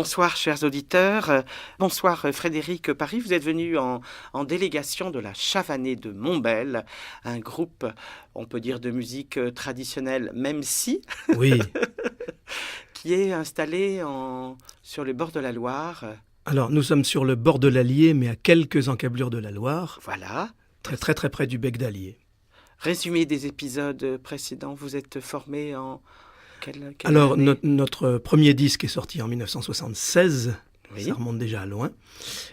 Bonsoir chers auditeurs, bonsoir Frédéric Paris, vous êtes venu en délégation de la Chavanée de Montbel, un groupe, on peut dire de musique traditionnelle, même si, Oui. qui est installé sur les bords de la Loire. Alors, nous sommes sur le bord de l'Allier, mais à quelques encablures de la Loire, Voilà. très près du bec d'Allier. Résumé des épisodes précédents, vous êtes formé en quelle Alors, année notre premier disque est sorti en 1976, Oui. ça remonte déjà à loin.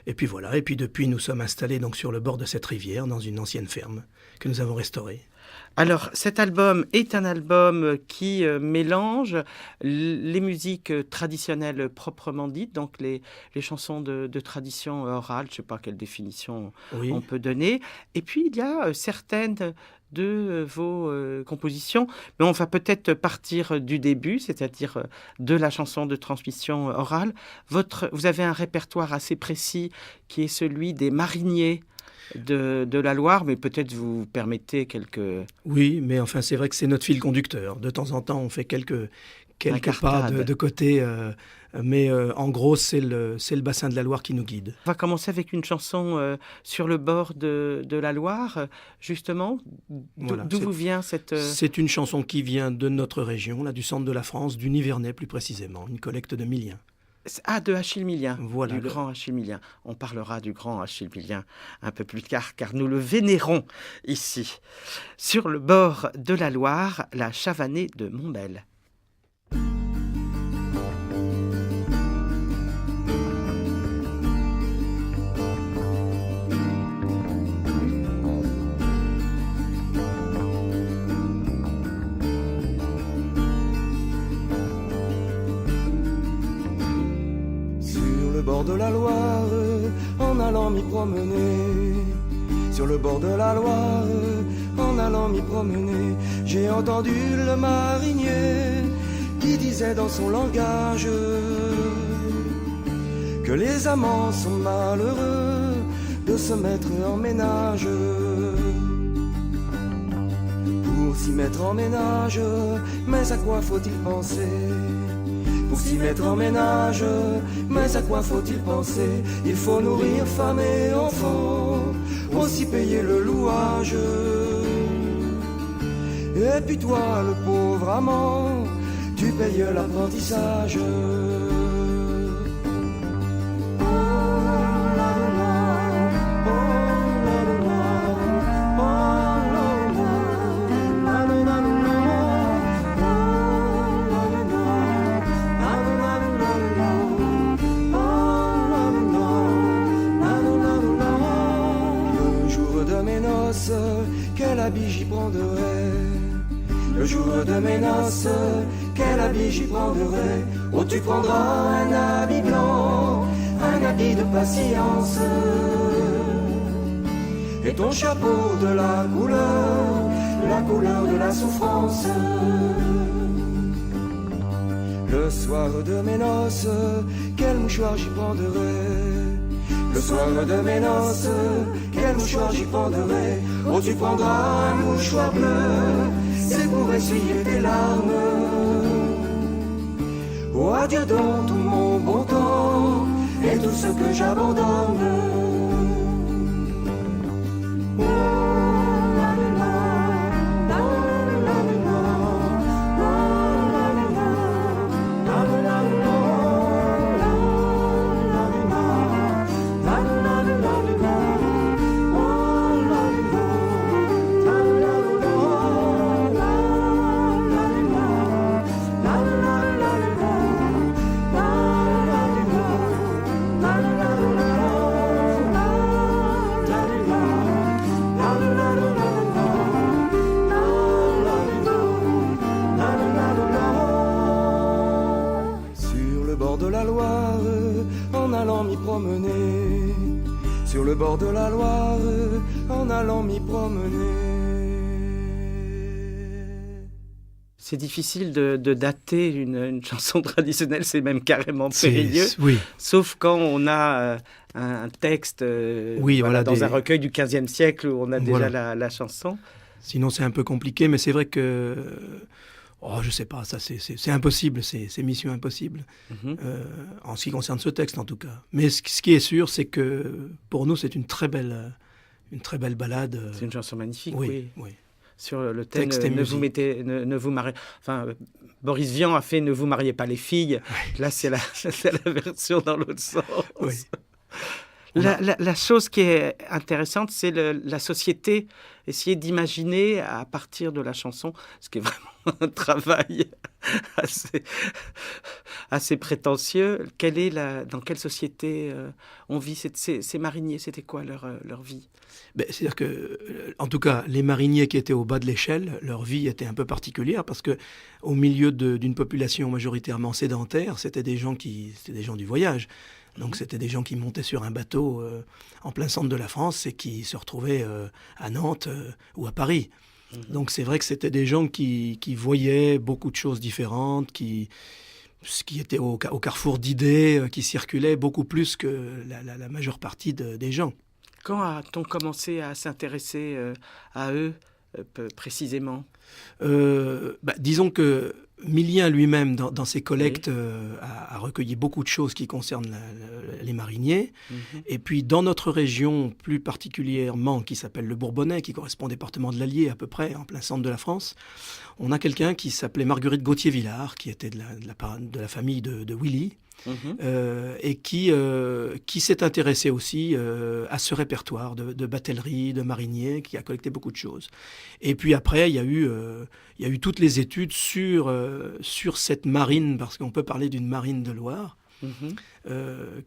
Et puis voilà, et puis depuis, nous sommes installés donc sur le bord de cette rivière, dans une ancienne ferme que nous avons restaurée. Alors, cet album est un album qui mélange les musiques traditionnelles proprement dites, donc les chansons de tradition orale, je ne sais pas quelle définition Oui. on peut donner, et puis il y a certaines de vos compositions, mais on va peut-être partir du début, c'est-à-dire de la chanson de transmission orale. Vous avez un répertoire assez précis qui est celui des mariniers de la Loire, mais peut-être vous permettez quelques... Oui, mais enfin, c'est vrai que c'est notre fil conducteur. De temps en temps, on fait quelques pas de côté, mais en gros, c'est le bassin de la Loire qui nous guide. On va commencer avec une chanson sur le bord de la Loire, justement. Voilà, D'où vous vient cette... C'est une chanson qui vient de notre région, là, du centre de la France, du Nivernais plus précisément, une collecte de Millien. Ah, de Achille Millien, Voilà, du grand Achille Millien. On parlera du grand Achille Millien un peu plus tard, car nous le vénérons ici. Sur le bord de la Loire, la Chavanée de Montbel. Bord de la Loire, en allant m'y promener. Sur le bord de la Loire, en allant m'y promener, j'ai entendu le marinier qui disait dans son langage que les amants sont malheureux de se mettre en ménage. Pour s'y mettre en ménage, mais à quoi faut-il penser ? Pour s'y mettre en ménage, mais à quoi faut-il penser ? Il faut nourrir femme et enfants, aussi payer le louage. Et puis toi, le pauvre amant, tu payes l'apprentissage. Quel habit j'y prendrai? Le jour de mes noces, quel habit j'y prendrai? Oh, tu prendras un habit blanc, un habit de patience, et ton chapeau de la couleur de la souffrance. Le soir de mes noces, quel mouchoir j'y prendrai? Le soir de mes noces, quel mouchoir j'y prendrai? Oh, tu prendras un mouchoir bleu, c'est pour essuyer tes larmes. Oh, adieu donc tout mon bon temps et tout ce que j'abandonne. Sur le bord de la Loire, en allant m'y promener. C'est difficile de dater une chanson traditionnelle, c'est même carrément périlleux. Oui. Sauf quand on a un texte oui, voilà, dans un recueil du XVe siècle où on a déjà voilà. la chanson. Sinon, c'est un peu compliqué, mais c'est vrai que Oh, je sais pas, ça c'est impossible, c'est mission impossible, en ce qui concerne ce texte en tout cas. Mais ce qui est sûr, c'est que pour nous, c'est une très belle balade. C'est une chanson magnifique, oui. Sur le thème, Texte et musique. ne vous mariez... Enfin, Boris Vian a fait « Ne vous mariez pas les filles ». Là, c'est la version dans l'autre sens. Oui. La chose qui est intéressante, c'est la société. Essayer d'imaginer à partir de la chanson, ce qui est vraiment un travail assez prétentieux. Dans quelle société on vit ces mariniers? C'était quoi leur vie? C'est-à-dire que, en tout cas, les mariniers qui étaient au bas de l'échelle, leur vie était un peu particulière parce que, au milieu d'une population majoritairement sédentaire, c'était des gens du voyage. Donc c'était des gens qui montaient sur un bateau en plein centre de la France et qui se retrouvaient à Nantes ou à Paris. Donc c'est vrai que c'était des gens qui voyaient beaucoup de choses différentes, qui étaient au carrefour d'idées, qui circulaient beaucoup plus que la majeure partie des gens. Quand a-t-on commencé à s'intéresser à eux précisément? Disons que Millien lui-même, dans ses collectes, a recueilli beaucoup de choses qui concernent les mariniers. Et puis, dans notre région, plus particulièrement, qui s'appelle le Bourbonnais, qui correspond au département de l'Allier, à peu près, en plein centre de la France, on a quelqu'un qui s'appelait Marguerite Gauthier-Villard, qui était de la famille de Willy, et qui s'est intéressé aussi à ce répertoire de batellerie, de mariniers, qui a collecté beaucoup de choses. Et puis après, il y a eu toutes les études sur cette marine, parce qu'on peut parler d'une marine de Loire,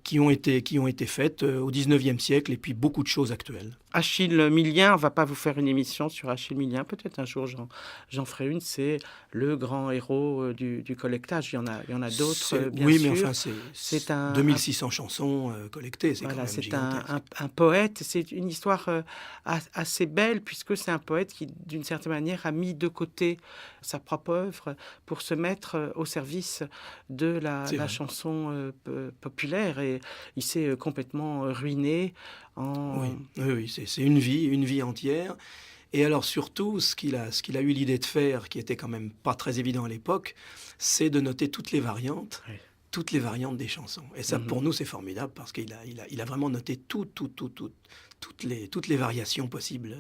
qui ont été faites au XIXe siècle, et puis beaucoup de choses actuelles. Achille Millien, on ne va pas vous faire une émission sur Achille Millien, peut-être un jour j'en ferai une, c'est le grand héros du collectage. Il y en a d'autres, bien sûr. Oui, mais enfin, c'est 2600 chansons collectées, c'est quand même gigantesque. C'est un poète, c'est une histoire assez belle, puisque c'est un poète qui, d'une certaine manière, a mis de côté sa propre œuvre pour se mettre au service de la chanson populaire, et il s'est complètement ruiné. Oui, c'est une vie entière. Et alors surtout, ce qu'il a eu l'idée de faire, qui était quand même pas très évident à l'époque, c'est de noter toutes les variantes des chansons. Et ça, pour nous, c'est formidable, parce qu'il a vraiment noté toutes les variations possibles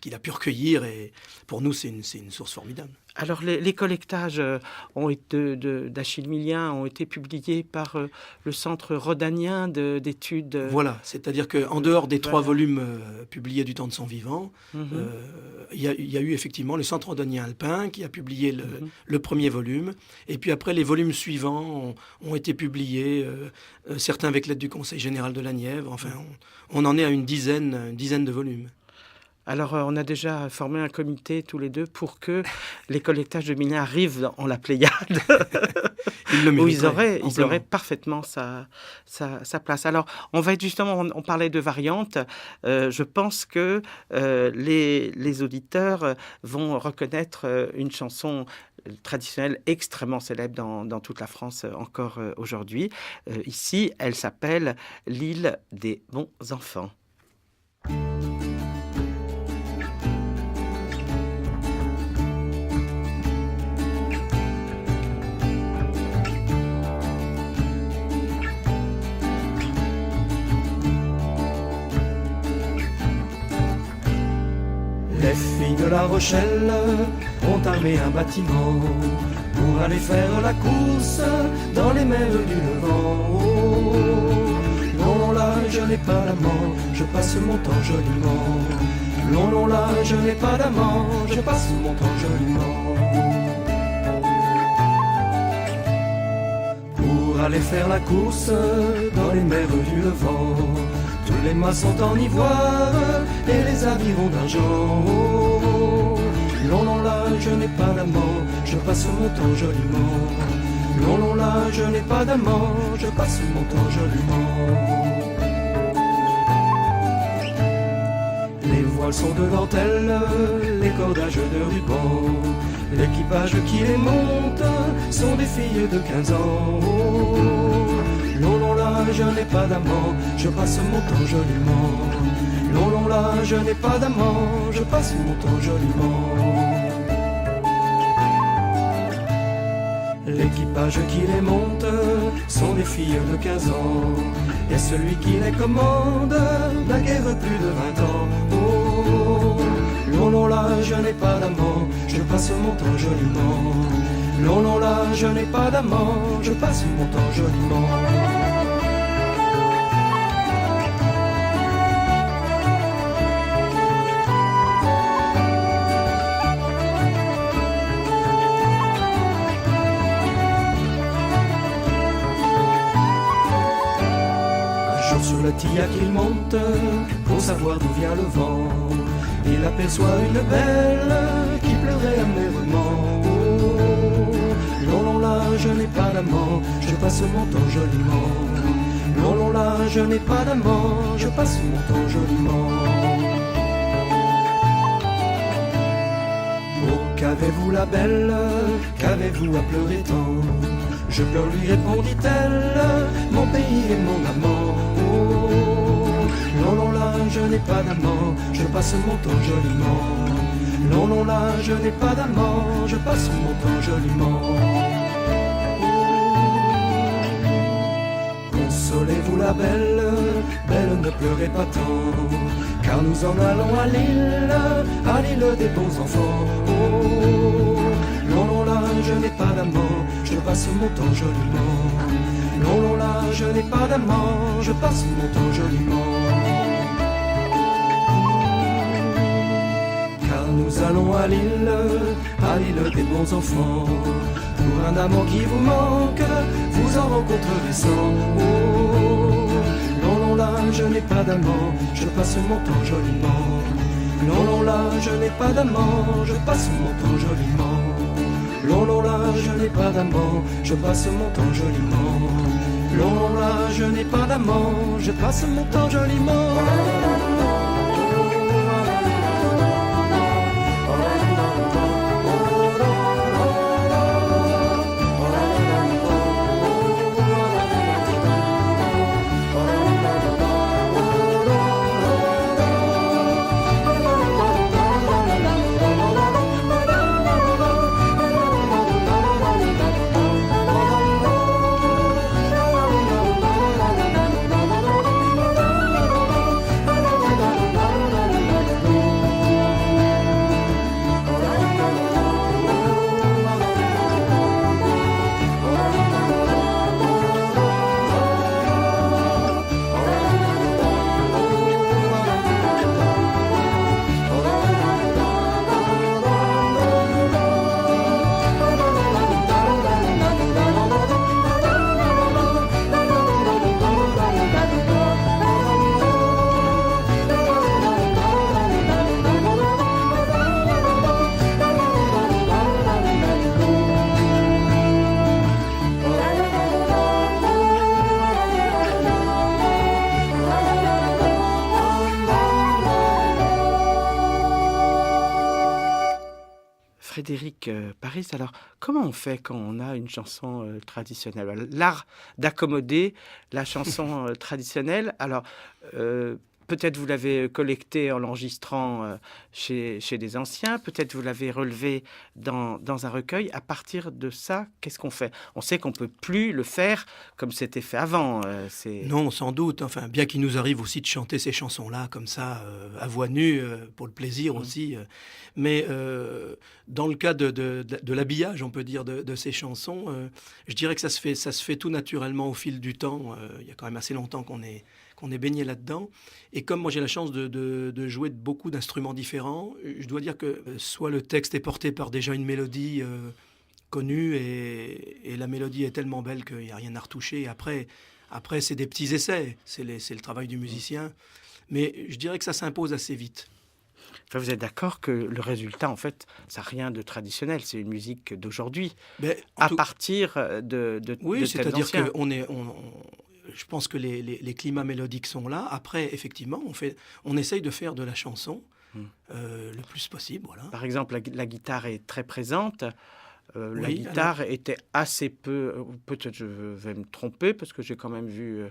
qu'il a pu recueillir, et pour nous, c'est une source formidable. Alors, les collectages d'Achille Millien ont été publiés par le Centre rhodanien d'études. Voilà, c'est-à-dire qu'en dehors des 3 volumes publiés du temps de son vivant, il y a eu effectivement le Centre rhodanien alpin qui a publié le premier volume, et puis après, les volumes suivants ont été publiés, certains avec l'aide du Conseil général de la Nièvre. Enfin, on en est à une dizaine de volumes. Alors, on a déjà formé un comité tous les deux pour que les collectages de Millien arrivent en la Pléiade, où ils auraient parfaitement sa place. Alors, on va être justement, on parlait de variantes. Je pense que les auditeurs vont reconnaître une chanson traditionnelle extrêmement célèbre dans toute la France encore aujourd'hui. Ici, elle s'appelle « L'île des bons enfants ». Les filles de La Rochelle ont armé un bâtiment pour aller faire la course dans les mers du Levant. Non, là, je n'ai pas d'amant, je passe mon temps joliment. Non, là, je n'ai pas d'amant, je passe mon temps joliment. Pour aller faire la course dans les mers du Levant, tous les mâts sont en ivoire et les avirons d'argent. Non, là, je n'ai pas d'amant, je passe mon temps joliment. Non, là, je n'ai pas d'amant, je passe mon temps joliment. Les voiles sont de dentelle, les cordages de ruban. L'équipage qui les monte sont des filles de 15 ans. Non, là, je n'ai pas d'amant, je passe mon temps joliment. Non, là, je n'ai pas d'amant, je passe mon temps joliment. L'équipage qui les monte sont des filles de 15 ans. Et celui qui les commande n'a guère plus de 20 ans. Oh, non, non, là, je n'ai pas d'amant, je passe mon temps joliment. Non, non, là, je n'ai pas d'amant, je passe mon temps joliment. Sur le tillac il monte pour savoir d'où vient le vent. Il aperçoit une belle qui pleurait amèrement. Oh, non, non, là, je n'ai pas d'amant, je passe mon temps joliment. Non, non, là, je n'ai pas d'amant, je passe mon temps joliment. Oh, qu'avez-vous la belle, qu'avez-vous à pleurer tant? Je pleure, lui répondit-elle, mon pays et mon amant. Oh, non, non, là, je n'ai pas d'amant, je passe mon temps joliment. Non, non, là, je n'ai pas d'amant, je passe mon temps joliment. Consolez-vous la belle, belle, ne pleurez pas tant, car nous en allons à l'île des bons enfants. Oh, non, non, là, je n'ai pas d'amant, je passe mon temps joliment. Non, non, là, je n'ai pas d'amant, je passe mon temps joliment. Car nous allons à l'île des bons enfants. Pour un amant qui vous manque, vous en rencontrerez 100. Oh, non, non, là, je n'ai pas d'amant, je passe mon temps joliment. Non, non, là, je n'ai pas d'amant, je passe mon temps joliment. Non, non, là, je n'ai pas d'amant, je passe mon temps joliment. Non, non, là, je n'ai pas d'amant, je passe mon temps joliment. Frédéric Paris, alors comment on fait quand on a une chanson traditionnelle? Alors, l'art d'accommoder la chanson traditionnelle, alors peut-être vous l'avez collectée en l'enregistrant chez des anciens, peut-être vous l'avez relevé dans un recueil. À partir de ça, qu'est-ce qu'on fait? On sait qu'on ne peut plus le faire comme c'était fait avant. Non, sans doute. Enfin, bien qu'il nous arrive aussi de chanter ces chansons-là comme ça, à voix nue, pour le plaisir aussi. Mais dans le cas de l'habillage, on peut dire, de ces chansons, je dirais que ça se fait tout naturellement au fil du temps. Il y a quand même assez longtemps qu'on est baigné là-dedans. Et comme moi j'ai la chance de jouer de beaucoup d'instruments différents, je dois dire que soit le texte est porté par déjà une mélodie connue et la mélodie est tellement belle qu'il n'y a rien à retoucher. Et après c'est des petits essais, c'est le travail du musicien. Mais je dirais que ça s'impose assez vite. Enfin, vous êtes d'accord que le résultat, en fait, ça n'a rien de traditionnel, c'est une musique d'aujourd'hui, partir de oui, c'est-à-dire que je pense que les climats mélodiques sont là. Après, effectivement, on essaye de faire de la chanson le plus possible. Voilà. Par exemple, la guitare est très présente. la guitare était assez peu... peut-être je vais me tromper, parce que j'ai quand même vu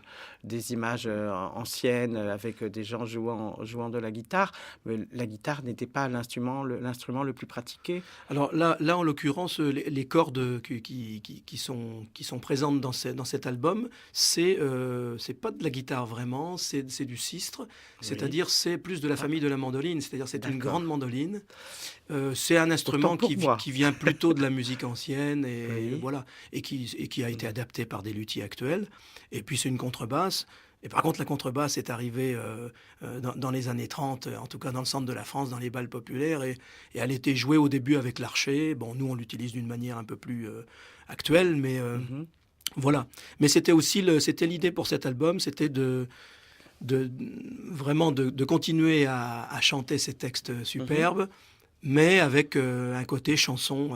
des images anciennes avec des gens jouant de la guitare, mais la guitare n'était pas l'instrument le plus pratiqué. Alors là en l'occurrence, les cordes qui sont présentes dans cet album, c'est pas de la guitare vraiment, c'est du sistre, c'est-à-dire c'est plus de la famille de la mandoline, c'est-à-dire c'est une grande mandoline. C'est un instrument qui vient plutôt de la musique ancienne et voilà, et qui a été adapté par des luthiers actuels. Et puis c'est une contrebasse. Et par contre, la contrebasse est arrivée dans les années 30, en tout cas dans le centre de la France, dans les bals populaires, et elle était jouée au début avec l'archet. Bon, nous, on l'utilise d'une manière un peu plus actuelle, mais voilà. Mais c'était l'idée pour cet album, c'était vraiment de continuer à chanter ces textes superbes, mais avec un côté chanson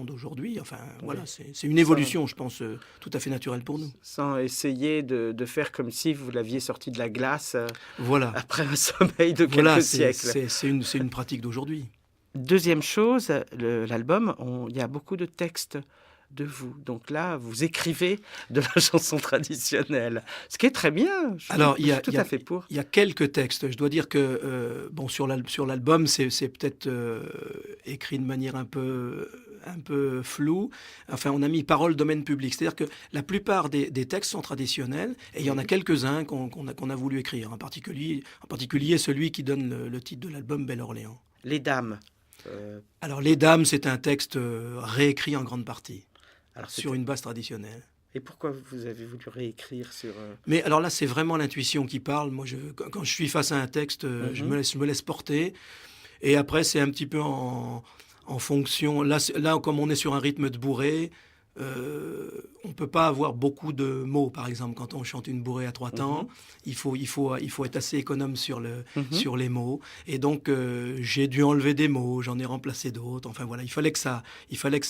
d'aujourd'hui. Enfin, voilà, c'est une évolution, je pense, tout à fait naturelle pour nous. Sans essayer de faire comme si vous l'aviez sorti de la glace après un sommeil de quelques siècles. C'est une pratique d'aujourd'hui. Deuxième chose, l'album, il y a beaucoup de textes de vous. Donc là, vous écrivez de la chanson traditionnelle, ce qui est très bien. Alors, il y a tout à fait pour. Il y a quelques textes. Je dois dire que sur l'album, c'est peut-être écrit de manière un peu floue. Enfin, on a mis paroles domaine public. C'est-à-dire que la plupart des textes sont traditionnels, et il y en a quelques-uns qu'on a voulu écrire. En particulier celui qui donne le titre de l'album, Belle Orléans. Les Dames. Alors, Les Dames, c'est un texte réécrit en grande partie. Sur une base traditionnelle. Et pourquoi vous avez voulu réécrire sur... Mais alors là, c'est vraiment l'intuition qui parle. Moi, quand je suis face à un texte, je me laisse porter. Et après, c'est un petit peu en fonction... Là, comme on est sur un rythme de bourrée, on ne peut pas avoir beaucoup de mots, par exemple. Quand on chante une bourrée à 3 temps, il faut être assez économe sur les mots. Et donc, j'ai dû enlever des mots, j'en ai remplacé d'autres. Enfin voilà, il fallait que ça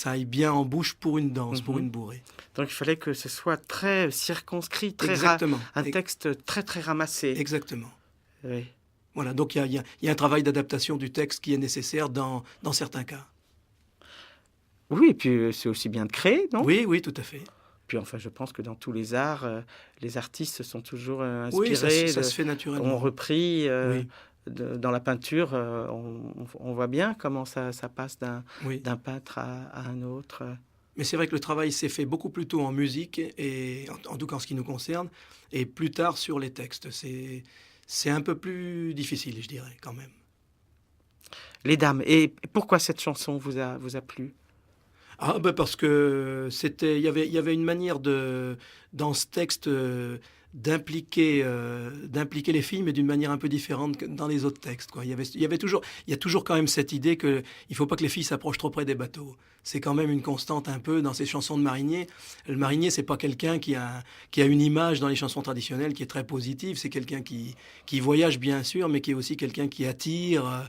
aille bien en bouche pour une danse, pour une bourrée. Donc, il fallait que ce soit très circonscrit, un texte très, très ramassé. Exactement. Oui. Voilà, donc il y a un travail d'adaptation du texte qui est nécessaire dans certains cas. Oui, et puis c'est aussi bien de créer, non ? Oui, tout à fait. Puis enfin, je pense que dans tous les arts, les artistes sont toujours inspirés. Oui, ça se fait naturellement. On repris dans la peinture, on voit bien comment ça passe d'un peintre à un autre. Mais c'est vrai que le travail s'est fait beaucoup plus tôt en musique, et en tout cas en ce qui nous concerne, et plus tard sur les textes. C'est un peu plus difficile, je dirais, quand même. Les Dames. Et pourquoi cette chanson vous a plu ? Parce que il y avait une manière dans ce texte d'impliquer les filles, mais d'une manière un peu différente que dans les autres textes, quoi. Il y a toujours quand même cette idée que il faut pas que les filles s'approchent trop près des bateaux. C'est quand même une constante un peu dans ces chansons de mariniers. Le marinier, c'est pas quelqu'un qui a une image dans les chansons traditionnelles qui est très positive. C'est quelqu'un qui voyage bien sûr, mais qui est aussi quelqu'un qui attire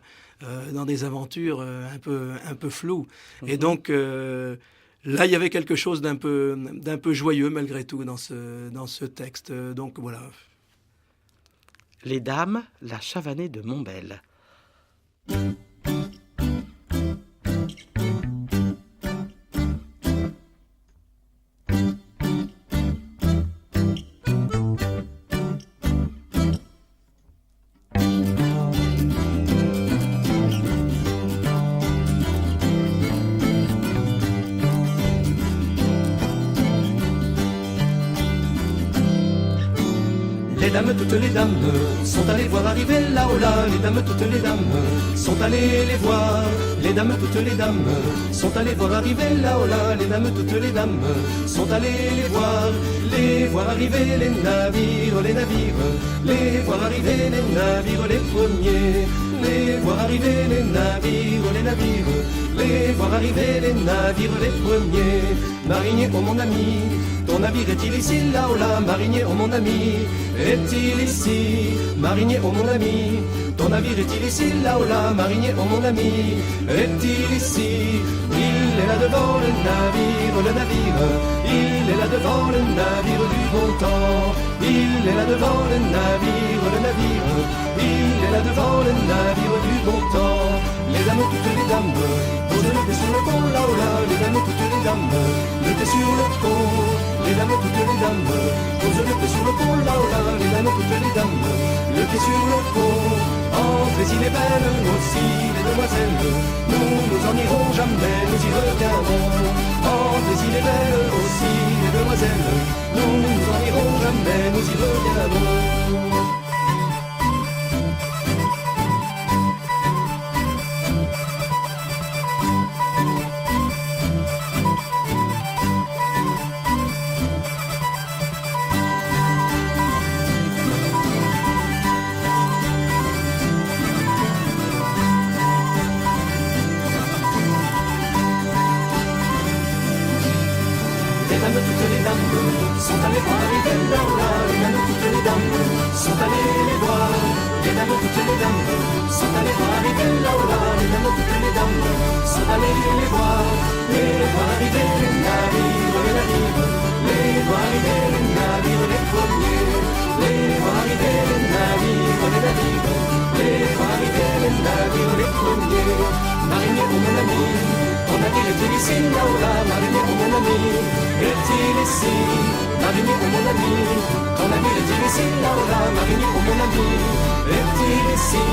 dans des aventures un peu floues. Et donc là, il y avait quelque chose d'un peu joyeux malgré tout dans ce texte. Donc voilà. Les Dames, la Chavanée de Montbel. Toutes les dames sont allées voir arriver là-haut-là. Les dames, toutes les dames sont allées les voir. Les dames, toutes les dames sont allées voir arriver là-haut-là. Les dames, toutes les dames sont allées les voir arriver les navires, les voir arriver les navires, les premiers. Les voir arriver les navires, les voir arriver les navires, les premiers. Marinier, oh mon ami, ton navire est-il ici, là-haut-là? Marinier, oh mon ami, est-il ici? Marinier, oh mon ami, ton navire est-il ici, là-haut-là? Marinier, oh mon ami, est-il ici? Il est là devant le navire, il est là devant le navire du bon temps. Il Il est là devant le navire, il est là devant le navire du bon temps. Les dames, toutes les dames, posent le pied sur le pont, là oh là, les dames, toutes les dames, le pied sur le pont. Les dames, toutes les dames, posent le pied sur le pont, là oh là, les dames, toutes les dames, le pied sur le pont. Entrez, il est belle aussi, les demoiselles, nous en irons jamais, nous y reviendrons. Entrez, il est belle aussi, les demoiselles, nous en irons jamais, nous y reviendrons. Toutes les dames sont allées voir arriver là-là. Les dames, toutes les dames sont allées les voir. Les dames, toutes les dames sont allées voir arriver là-là. Les dames, toutes les dames sont allées les voir. Les voir arriver les navires, les navires. Les voir arriver les navires, les premiers. Les voir arriver les navires, les navires. Les voir arriver les navires, les premiers. Marinier, oh mon ami, ton navire est-il ici, là-là. Marinier, oh mon ami, est-il ici? Marinier, oh mon ami, ton navire est-il ici, là-là. Marinier, oh mon ami, est-il ici?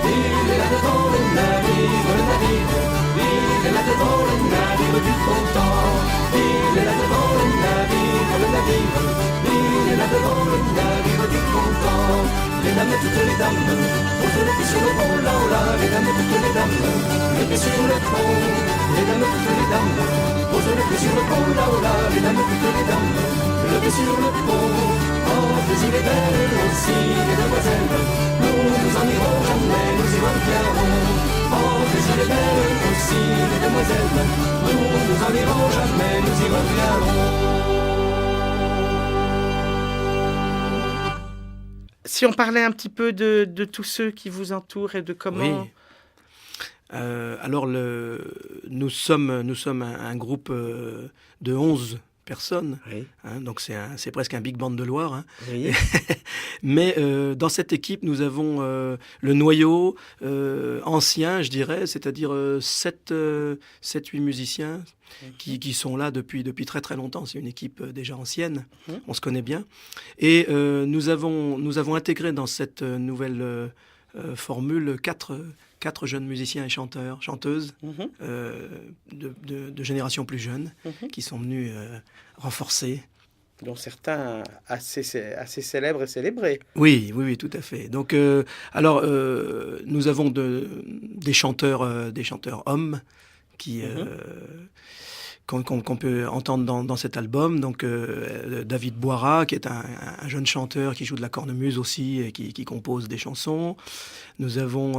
Il est là devant le navire, le navire. Il est là devant le navire du bon temps. Il est là devant le navire, le navire. Il est là devant le navire du bon temps. Les dames, toutes les dames, posent le pied sur le pont, là, oh là. Les dames, toutes les dames, le pied sur le pont. Les dames, toutes les dames, posent le pied sur le pont, là, oh là. Les dames, toutes les dames, le pied sur le pont. Oh, mais il est belle aussi, les demoiselles, nous en irons jamais, nous y reviendrons. Oh, mais il est belle aussi, les demoiselles, nous en irons jamais, nous y reviendrons. Si on parlait un petit peu de tous ceux qui vous entourent et de comment... Oui. Alors, nous sommes un groupe de 11 personnes, Oui. hein, donc c'est presque un big band de Loire. Hein. Oui. Mais dans cette équipe, nous avons le noyau ancien, je dirais, c'est-à-dire 7-8 musiciens qui sont là depuis très très longtemps. C'est une équipe déjà ancienne, on se connaît bien. Et nous avons intégré dans cette nouvelle formule quatre jeunes musiciens et chanteuses de génération plus jeune qui sont venus renforcer. Dont certains assez célèbres et célébrés. Oui, tout à fait. Donc, nous avons des chanteurs hommes qui qu'on peut entendre dans cet album. Donc, David Boira, qui est un jeune chanteur qui joue de la cornemuse aussi et qui compose des chansons. Nous avons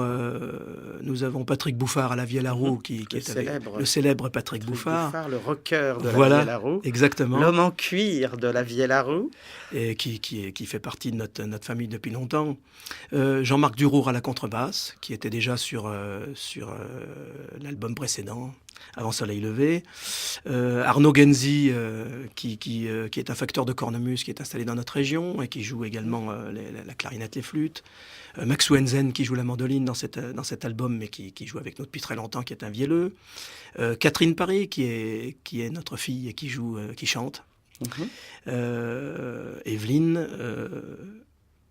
Patrick Bouffard à la Vielle à Roue, qui est le célèbre Patrick Bouffard. Le rocker de voilà, la Vielle à Roue. Exactement. L'homme en cuir de la Vielle à Roue. Et qui fait partie de notre famille depuis longtemps. Jean-Marc Durour à la contrebasse, qui était déjà sur l'album précédent, Avant Soleil Levé. Arnaud Genzi, qui est un facteur de cornemuse, qui est installé dans notre région et qui joue également la clarinette, les flûtes. Max Wenzen, qui joue la mandoline dans cet album, mais qui joue avec nous depuis très longtemps, qui est un vielleux. Catherine Paris, qui est notre fille et qui chante. Evelyne,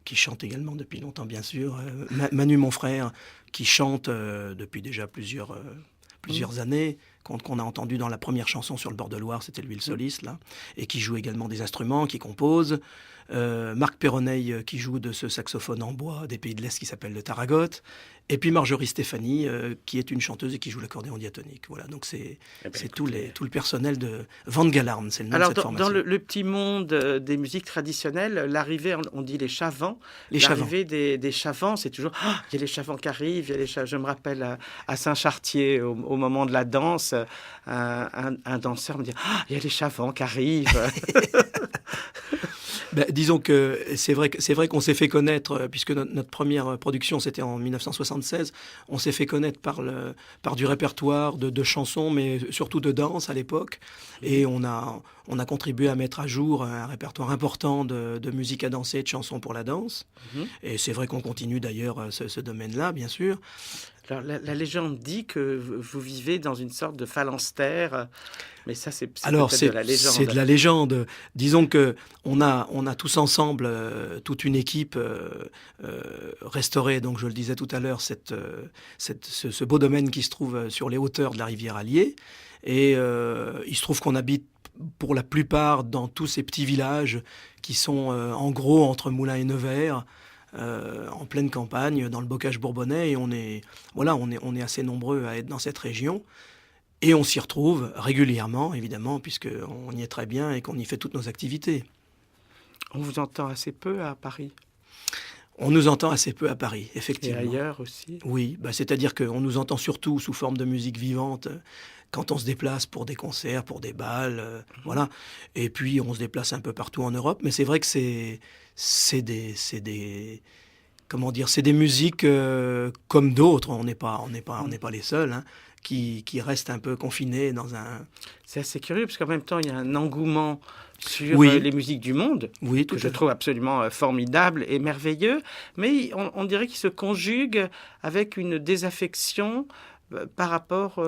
qui chante également depuis longtemps, bien sûr. Manu, mon frère, qui chante depuis déjà plusieurs années, qu'on a entendu dans la première chanson sur le bord de Loire, c'était lui le soliste, là, et qui joue également des instruments, qui compose. Marc Perroneil, qui joue de ce saxophone en bois des pays de l'Est qui s'appelle le taragote. Et puis Marjorie Stéphanie, qui est une chanteuse et qui joue l'accordéon diatonique. Voilà, donc c'est tout le personnel de Van Galarn, c'est le nom de cette formation. Dans le petit monde des musiques traditionnelles, l'arrivée, on dit les chavants. L'arrivée des chavants, c'est toujours il y a les chavants qui arrivent. Je me rappelle à Saint-Chartier, au moment de la danse, un danseur me dit il y a les chavants qui arrivent. Disons que c'est vrai qu'on s'est fait connaître, puisque notre première production, c'était en 1976, on s'est fait connaître par du répertoire de chansons, mais surtout de danse à l'époque. Et on a contribué à mettre à jour un répertoire important de musique à danser, de chansons pour la danse. Et c'est vrai qu'on continue d'ailleurs ce domaine-là, bien sûr. Alors, la légende dit que vous vivez dans une sorte de phalanstère, mais ça, c'est peut-être de la légende. C'est de la légende. Disons que on a tous ensemble, toute une équipe restauré, donc je le disais tout à l'heure, ce beau domaine qui se trouve sur les hauteurs de la rivière Allier. Et il se trouve qu'on habite pour la plupart dans tous ces petits villages qui sont en gros entre Moulins et Nevers. En pleine campagne, dans le bocage bourbonnais, et on est assez nombreux à être dans cette région, et on s'y retrouve régulièrement, évidemment, puisqu'on y est très bien et qu'on y fait toutes nos activités. On vous entend assez peu à Paris? On nous entend assez peu à Paris, effectivement. Et ailleurs aussi? Oui, c'est-à-dire qu'on nous entend surtout sous forme de musique vivante, quand on se déplace pour des concerts, pour des bals, voilà. Et puis on se déplace un peu partout en Europe, mais c'est vrai que c'est des musiques comme d'autres. On n'est pas les seuls, hein, qui restent un peu confinés dans un. C'est assez curieux parce qu'en même temps il y a un engouement sur les musiques du monde, que je trouve absolument formidable et merveilleux, mais on dirait qu'il se conjugue avec une désaffection par rapport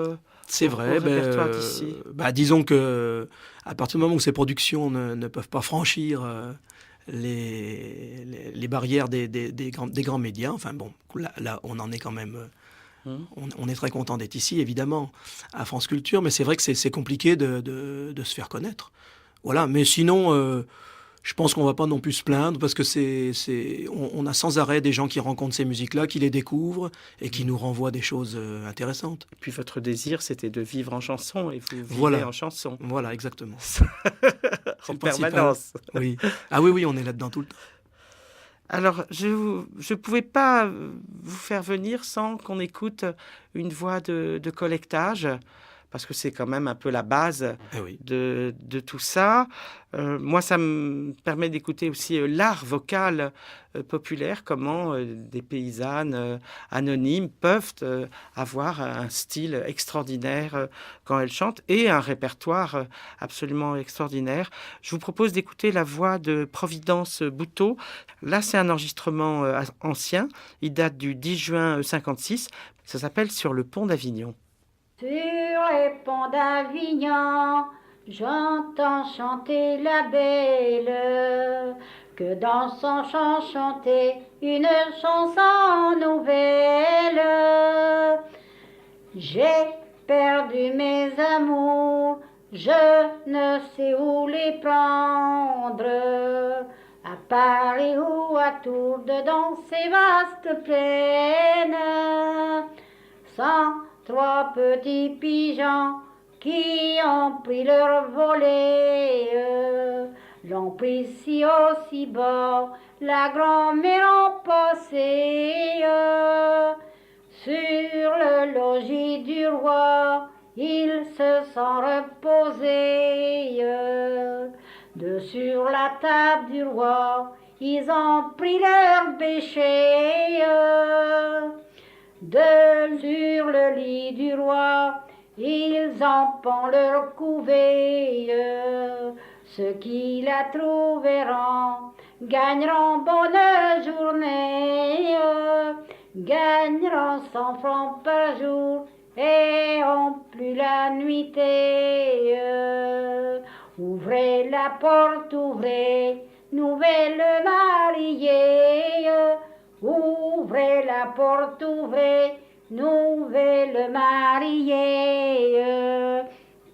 c'est vrai, au répertoire d'ici. Disons que à partir du moment où ces productions ne peuvent pas franchir les barrières des grands médias, enfin bon, là on en est quand même. On est très content d'être ici, évidemment, à France Culture, mais c'est vrai que c'est compliqué de se faire connaître. Voilà, mais sinon, je pense qu'on ne va pas non plus se plaindre, parce que on a sans arrêt des gens qui rencontrent ces musiques-là, qui les découvrent et qui nous renvoient des choses intéressantes. Et puis votre désir, c'était de vivre en chanson, et vous vivez en chanson. Voilà, exactement. En permanence. Oui. Ah oui, on est là-dedans tout le temps. Alors, je ne pouvais pas vous faire venir sans qu'on écoute une voix de collectage, parce que c'est quand même un peu la base de tout ça. Moi, ça me permet d'écouter aussi l'art vocal populaire, comment des paysannes anonymes peuvent avoir un style extraordinaire quand elles chantent et un répertoire absolument extraordinaire. Je vous propose d'écouter la voix de Providence Bouteau. Là, c'est un enregistrement ancien. Il date du 10 juin 56. Ça s'appelle « Sur le pont d'Avignon ». Sur les ponts d'Avignon, j'entends chanter la belle, que dans son chant chanter une chanson nouvelle. J'ai perdu mes amours, je ne sais où les prendre, à Paris ou à Tours, dans ces vastes plaines, sans 3 petits pigeons qui ont pris leur volet, l'ont pris si haut, si bas, la grand-mère en passé. Sur le logis du roi, ils se sont reposés. Sur la table du roi, ils ont pris leur bêcher. Sur le lit du roi, ils en pont leur couvée. Ceux qui la trouveront gagneront bonne journée, gagneront 100 francs par jour et ont plus la nuitée. Ouvrez la porte, ouvrez, nouvelle mariée. Ouvrez la porte, ouvrez, nouvelle mariée.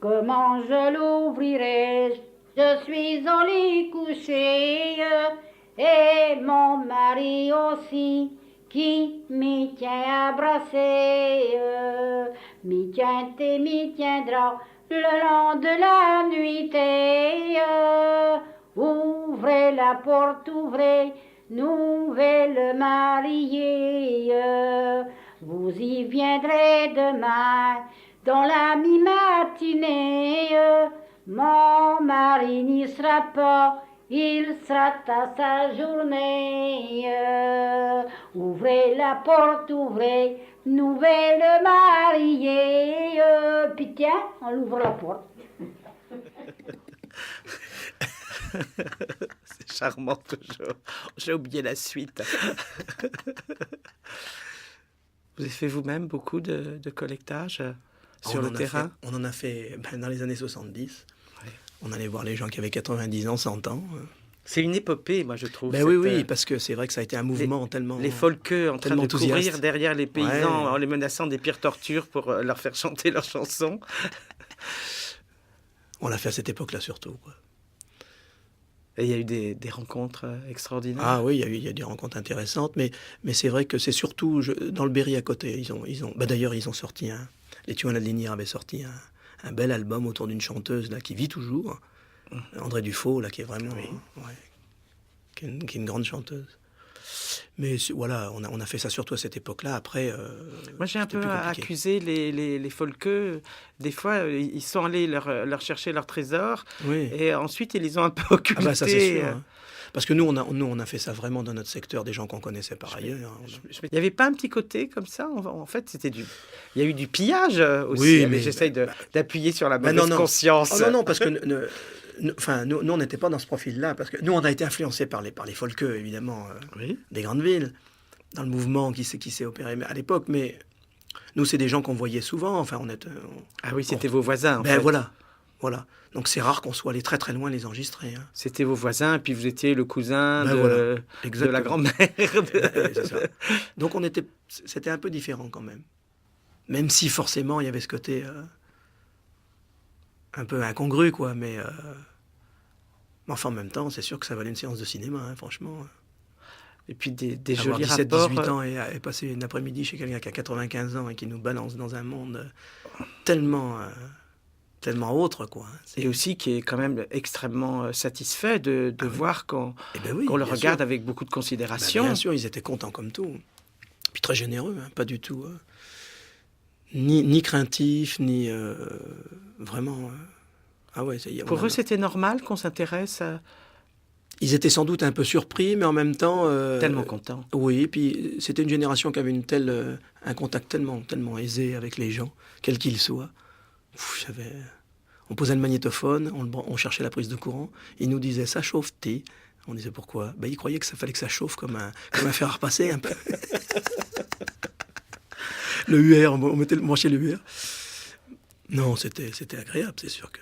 Comment je l'ouvrirai? Je suis au lit couché, et mon mari aussi, qui m'y tient abrassé, m'y tient et m'y tiendra le long de la nuitée. Ouvrez la porte, ouvrez, nouvelle mariée, vous y viendrez demain dans la mi-matinée. Mon mari n'y sera pas, il sera à sa journée. Ouvrez la porte, ouvrez, nouvelle mariée. Puis tiens, on ouvre la porte. C'est charmant toujours. J'ai oublié la suite. Vous avez fait vous-même beaucoup de collectage sur le terrain? On en a fait dans les années 70. Ouais. On allait voir les gens qui avaient 90 ans, 100 ans. C'est une épopée, moi, je trouve. Oui, parce que c'est vrai que ça a été un mouvement tellement... Les folkeux en train de enthousiastes. courir derrière les paysans Ouais. en les menaçant des pires tortures pour leur faire chanter leurs chansons. On l'a fait à cette époque-là surtout, quoi. Et il y a eu des rencontres extraordinaires. Ah oui, il y a des rencontres intéressantes, mais c'est vrai que c'est surtout dans le Berry à côté. D'ailleurs, ils ont sorti les Tuans de la Linière avaient sorti un bel album autour d'une chanteuse là qui vit toujours, André Dufaux, là qui est vraiment, qui est une grande chanteuse. Mais voilà, on a fait ça surtout à cette époque-là. Après, moi, j'ai un c'était peu plus compliqué. accusé les folkeux. Des fois, ils sont allés leur chercher leur trésor, Oui. et ensuite, ils les ont un peu occultés. Ah bah ça c'est sûr. Hein. Parce que nous on a fait ça vraiment dans notre secteur, des gens qu'on connaissait par ailleurs. Il n'y avait pas un petit côté comme ça? En fait, il y a eu du pillage aussi. Oui, mais j'essaye d'appuyer sur la Bah, mauvaise non. conscience. Oh non, parce que nous on n'était pas dans ce profil-là, parce que nous on a été influencés par les folkeux, évidemment, Oui. des grandes villes, dans le mouvement qui s'est opéré à l'époque, mais nous c'est des gens qu'on voyait souvent, enfin Ah oui, c'était vos voisins. En ben fait. voilà. Donc c'est rare qu'on soit allé très très loin les enregistrer. Hein. C'était vos voisins, et puis vous étiez le cousin Ben de, voilà. de la Exactement. grand-mère. C'est ça. Donc c'était un peu différent quand même. Même si forcément il y avait ce côté un peu incongru, quoi, mais enfin en même temps, c'est sûr que ça valait une séance de cinéma, hein, franchement. Et puis des Avoir jolis 17, rapports. 18 ans et passer une après-midi chez quelqu'un qui a 95 ans et qui nous balance dans un monde tellement autre, quoi. Et aussi qui est quand même extrêmement satisfait de voir qu'on Eh ben oui, le bien regarde sûr. avec beaucoup de Bah, considération. bien sûr, ils étaient contents comme tout. Puis très généreux, hein, pas du tout. Ni craintifs, ni vraiment. Ah ouais, Pour eux, c'était normal qu'on s'intéresse à... Ils étaient sans doute un peu surpris, mais en même temps. Tellement contents. Oui, puis c'était une génération qui avait un contact tellement aisé avec les gens, quels qu'ils soient. On posait le magnétophone, on cherchait la prise de courant, ils nous disaient ça chauffe-t-il. On disait pourquoi? Ils croyaient que ça fallait que ça chauffe comme un fer à repasser un peu. Le UR, on branchait le UR. Non, c'était agréable, c'est sûr que.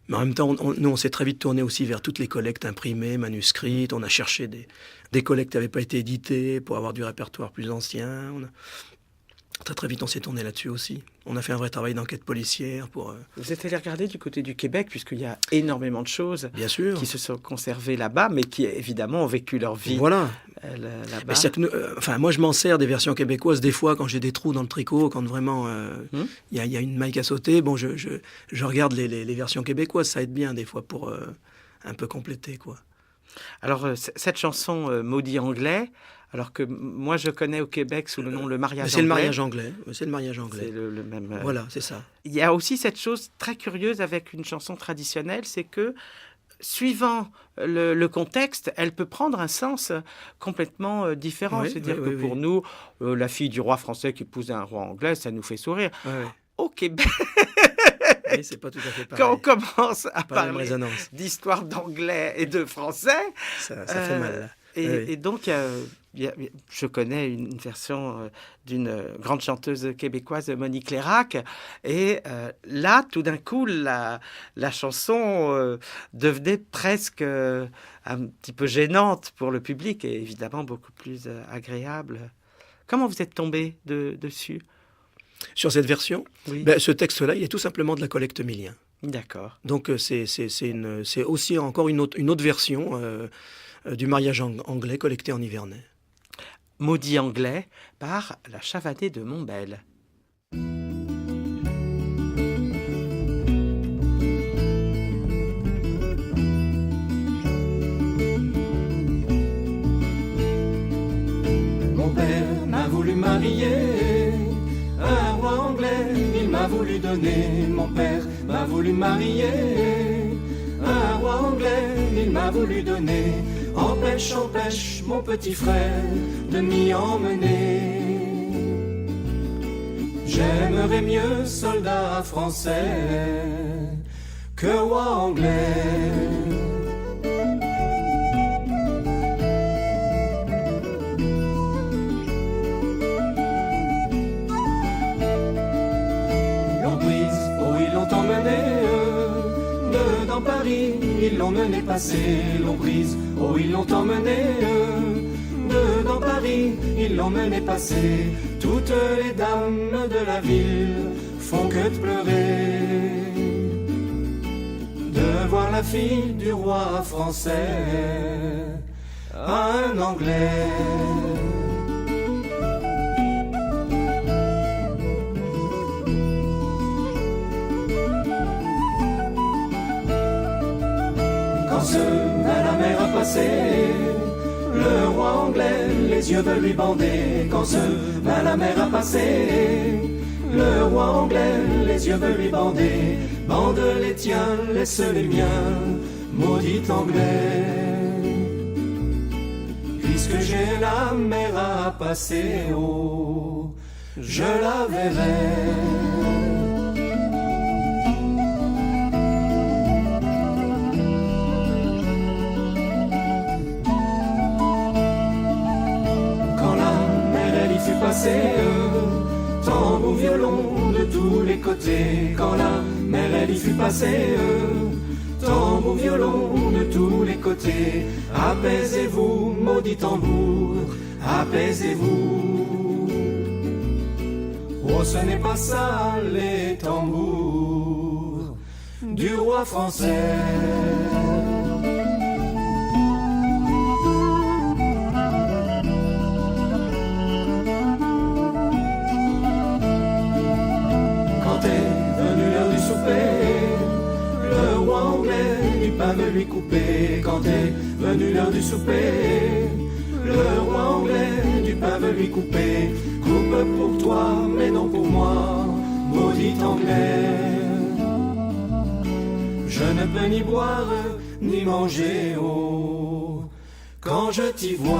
Mais en même temps, nous, on s'est très vite tourné aussi vers toutes les collectes imprimées, manuscrites. On a cherché des collectes qui n'avaient pas été éditées pour avoir du répertoire plus ancien. Très vite, on s'est tourné là-dessus aussi. On a fait un vrai travail d'enquête policière pour... Vous êtes allé regarder du côté du Québec, puisqu'il y a énormément de choses Bien sûr. qui se sont conservées là-bas, mais qui, évidemment, ont vécu leur vie Voilà. là-bas. Mais c'est que moi, je m'en sers des versions québécoises des fois quand j'ai des trous dans le tricot, quand vraiment il y a une maille à sauter. Bon, je regarde les versions québécoises, ça aide bien des fois pour un peu compléter, quoi. Alors, cette chanson Maudit anglais, alors que moi, je connais au Québec sous le nom Le mariage anglais. C'est le mariage anglais. C'est le mariage anglais. C'est le même... Voilà, c'est ça. Il y a aussi cette chose très curieuse avec une chanson traditionnelle, c'est que suivant le contexte, elle peut prendre un sens complètement différent. Oui, C'est-à-dire oui, que oui, pour oui. nous, la fille du roi français qui épouse un roi anglais, ça nous fait sourire. Ouais. Au Québec, Oui, c'est pas tout à fait pareil. quand on commence à Pas la même parler résonance. d'histoire d'anglais et de français, Ça fait mal. Là. et donc je connais une version d'une grande chanteuse québécoise, Monique Lérac, et là, tout d'un coup, la chanson devenait presque un petit peu gênante pour le public et évidemment beaucoup plus agréable. Comment vous êtes tombé dessus? Sur cette version, Oui, ce texte-là, il est tout simplement de la collecte Millien. d'accord. Donc c'est aussi encore une autre version du mariage anglais collecté en Nivernais. Maudit anglais par la Chavanée de Montbel. Mon père m'a voulu marier un roi anglais, il m'a voulu donner. Mon père m'a voulu marier un roi anglais, il m'a voulu donner. Empêche, empêche, mon petit frère, de m'y emmener. J'aimerais mieux soldat français que roi anglais. L'emprise, oh ils l'ont emmené, dans Paris, ils l'ont mené passer. L'emprise, oh ils l'ont emmené, dans Paris, ils l'ont mené passer. Toutes les dames de la ville font que de pleurer de voir la fille du roi français à un Anglais. Quand ce à la mer a passé, le roi anglais, les yeux veulent lui bander. Quand ce à la mer a passé, le roi anglais, les yeux veulent lui bander. Bande les tiens, laisse les miens, maudit anglais. Puisque j'ai la mer à passer, oh, je la verrai. Tambour, violon de tous les côtés. Quand la mer elle y fut passée, tambour, violon de tous les côtés. Apaisez-vous, maudit tambour, apaisez-vous. Oh, ce n'est pas ça les tambours du roi français. Le roi anglais du pain veut lui couper. Quand est venue l'heure du souper, le roi anglais du pain veut lui couper. Coupe pour toi, mais non pour moi, maudit anglais. Je ne peux ni boire, ni manger, oh, quand je t'y vois.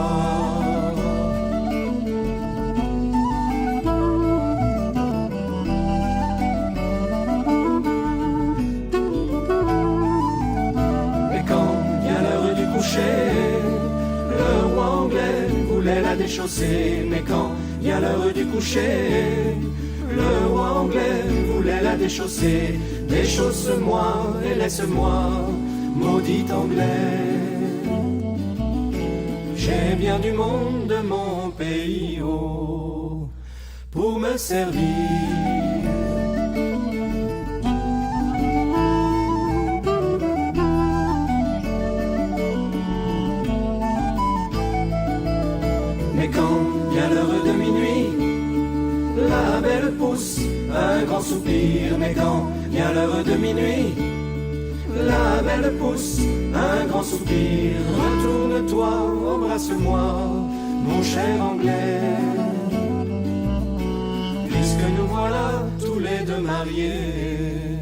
Le roi anglais voulait la déchausser, mais quand vient l'heure du coucher, le roi anglais voulait la déchausser. Déchausse-moi et laisse-moi, maudit anglais. J'ai bien du monde de mon pays, oh, pour me servir. Mais quand vient l'heure de minuit, la belle pousse un grand soupir. Mais quand vient l'heure de minuit, la belle pousse un grand soupir. Retourne-toi, embrasse-moi, mon cher anglais. Puisque nous voilà tous les deux mariés,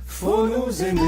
faut nous aimer.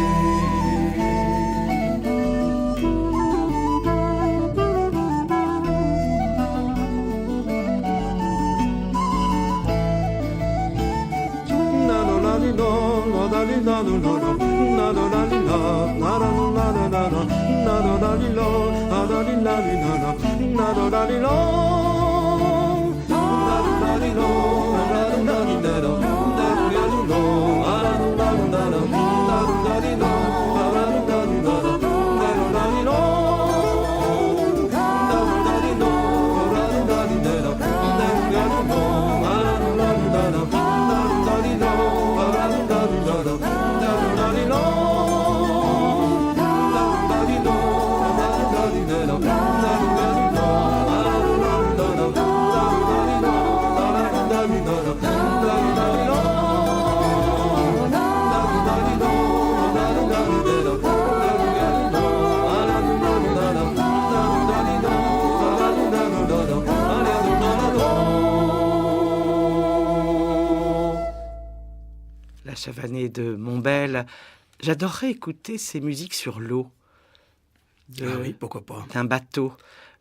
Chavanais de Montbel J'adorerais écouter ces musiques sur l'eau. Ah oui, pourquoi pas. D'un bateau,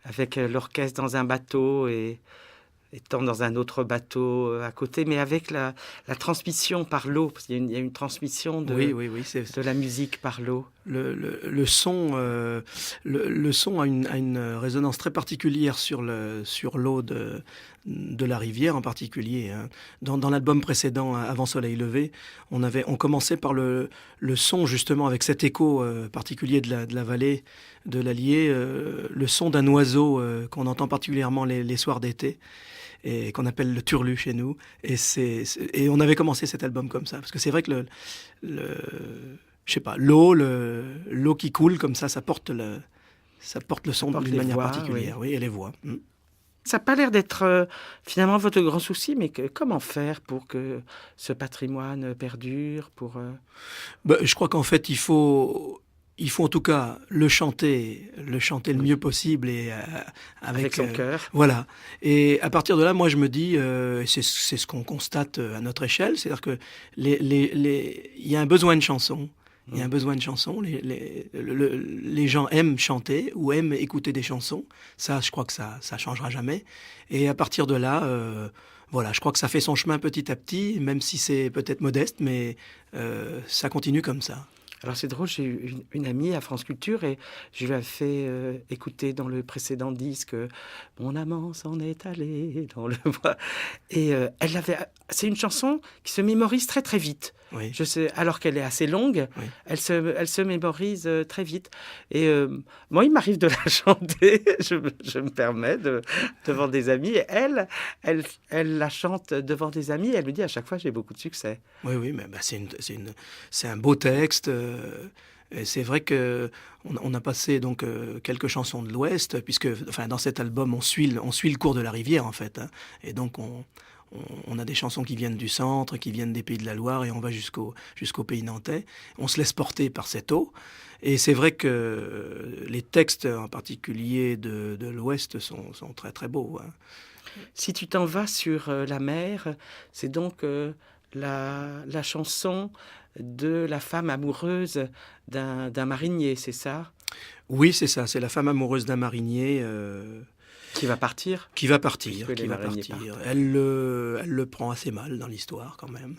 avec l'orchestre dans un bateau et étant dans un autre bateau à côté, mais avec la transmission par l'eau, parce qu'il y a une transmission de, Oui, de la musique par l'eau. Le son a une résonance très particulière sur l'eau de la rivière en particulier. Hein. Dans l'album précédent, Avant Soleil Levé, on commençait par le son justement avec cet écho particulier de la vallée de l'Allier, le son d'un oiseau qu'on entend particulièrement les soirs d'été et qu'on appelle le turlu chez nous. Et on avait commencé cet album comme ça, parce que c'est vrai que je sais pas, l'eau qui coule comme ça porte le son d'une manière particulière, oui, et les voix. Ça n'a pas l'air d'être finalement votre grand souci, mais comment faire pour que ce patrimoine perdure Je crois qu'en fait, il faut en tout cas le chanter le mieux possible et avec son cœur. Voilà. Et à partir de là, moi, je me dis, c'est ce qu'on constate à notre échelle, c'est-à-dire que il y a un besoin de chansons. Il y a un besoin de chansons. Les gens aiment chanter ou aiment écouter des chansons. Ça, je crois que ça changera jamais. Et à partir de là, voilà, je crois que ça fait son chemin petit à petit, même si c'est peut-être modeste, mais ça continue comme ça. Alors c'est drôle, j'ai eu une amie à France Culture et je lui ai fait écouter dans le précédent disque « Mon amant s'en est allé dans le bois ». Et c'est une chanson qui se mémorise très très vite. Oui. Je sais, alors qu'elle est assez longue, oui. elle se mémorise très vite. Et moi, il m'arrive de la chanter, je me permets, devant des amis. Et elle la chante devant des amis. Et elle me dit à chaque fois, j'ai beaucoup de succès. Oui, mais c'est un beau texte. Et c'est vrai que on a passé donc quelques chansons de l'Ouest, puisque dans cet album, on suit le cours de la rivière, en fait. Hein, et donc, on a des chansons qui viennent du centre, qui viennent des Pays de la Loire, et on va jusqu'au pays nantais. On se laisse porter par cette eau. Et c'est vrai que les textes, en particulier de l'Ouest, sont très très beaux. Hein. Si tu t'en vas sur la mer, c'est donc la chanson de la femme amoureuse d'un marinier, c'est ça ? Oui, c'est ça. C'est la femme amoureuse d'un marinier... Qui va partir. Elle le prend assez mal dans l'histoire, quand même.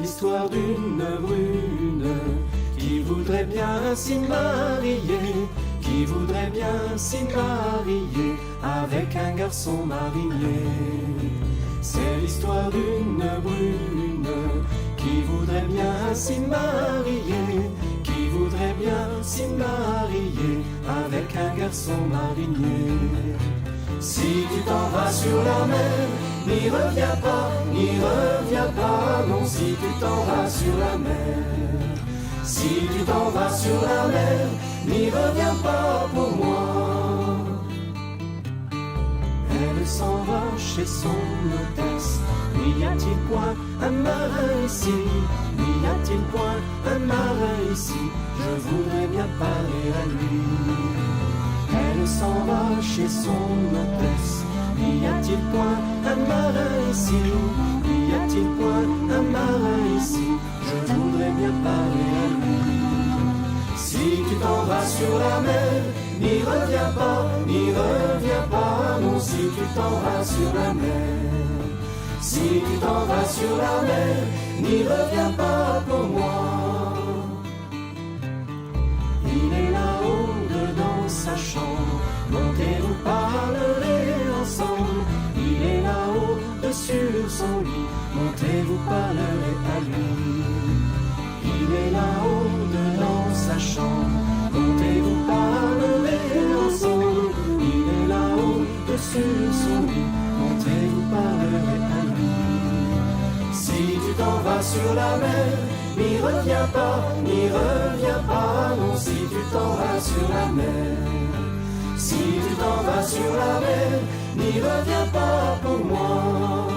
L'histoire d'une brune qui voudrait bien s'y marier, qui voudrait bien s'y marier avec un garçon marinier. C'est l'histoire d'une brune qui voudrait bien s'y marier, qui voudrait bien s'y marier avec un garçon marinier. Si tu t'en vas sur la mer, n'y reviens pas, non, si tu t'en vas sur la mer. Si tu t'en vas sur la mer, n'y reviens pas pour moi. Elle s'en va chez son hôtesse. N'y a-t-il point un marin ici? N'y a-t-il point un marin ici? Je voudrais bien parler à lui. Elle s'en va chez son hôtesse. N'y a-t-il point un marin ici? N'y a-t-il point un marin ici? Je voudrais bien parler à lui. Si tu t'en vas sur la mer, n'y reviens pas, non, si tu t'en vas sur la mer. Si tu t'en vas sur la mer, n'y reviens pas pour moi. Il est là-haut dans sa chambre, montez, vous parlerez ensemble. Il est là-haut sur son lit, montez, vous parlerez à lui. Il est là-haut dans sa chambre, montez, vous parlerez ensemble. Il est là-haut sur son lit, montez, vous parlerez à lui. Si tu t'en vas sur la mer, n'y reviens pas, non, si tu t'en vas sur la mer. Si tu t'en vas sur la mer, n'y reviens pas pour moi.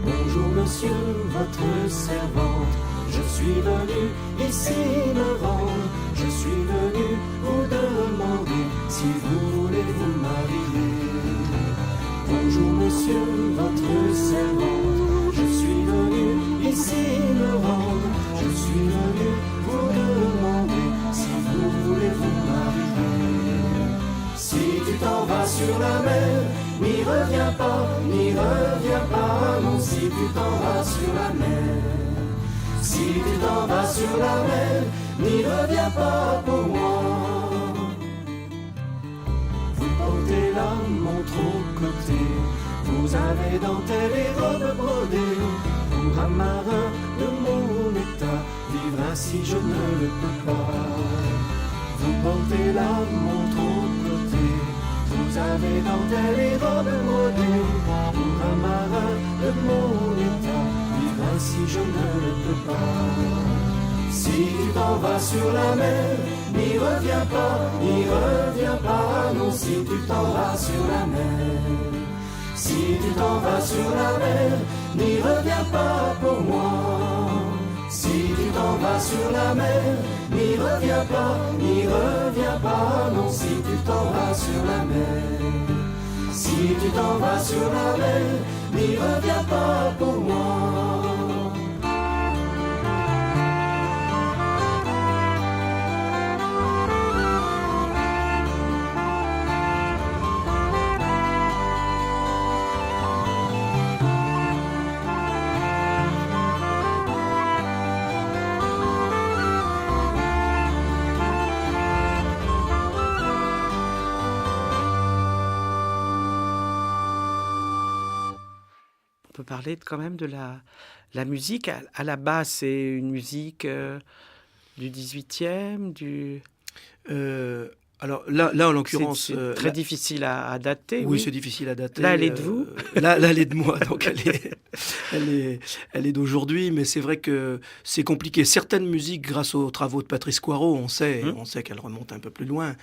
Bonjour monsieur, votre servante, je suis venu ici me rendre. Je suis venu vous demander si vous voulez vous marier. Bonjour monsieur, votre servante, je suis venu ici me rendre. Je suis venu vous demander si vous voulez vous marier. Si tu t'en vas sur la mer, n'y reviens pas, non, si tu t'en vas sur la mer. Si tu t'en vas sur la mer, n'y reviens pas pour moi. Vous portez la montre au côté, vous avez dentelle et robe brodée. Pour un marin de mon état, vivre ainsi je ne le peux pas. Vous portez la montre au côté, vous avez dentelle et robe brodée. Pour un marin de mon état, vivre ainsi je ne le peux pas. Si tu t'en vas sur la mer, n'y reviens pas, non, si tu t'en vas sur la mer. Si tu t'en vas sur la mer, n'y reviens pas pour moi. Si tu t'en vas sur la mer, n'y reviens pas, non, si tu t'en vas sur la mer. Si tu t'en vas sur la mer, n'y reviens pas pour moi. On peut parler quand même de la musique. À la base, c'est une musique du 18e, du... Alors là en l'occurrence... C'est très difficile à dater. Oui, c'est difficile à dater. Là, elle est de vous là, elle est de moi, donc elle est d'aujourd'hui, mais c'est vrai que c'est compliqué. Certaines musiques, grâce aux travaux de Patrice Coirot, on sait qu'elles remontent un peu plus loin.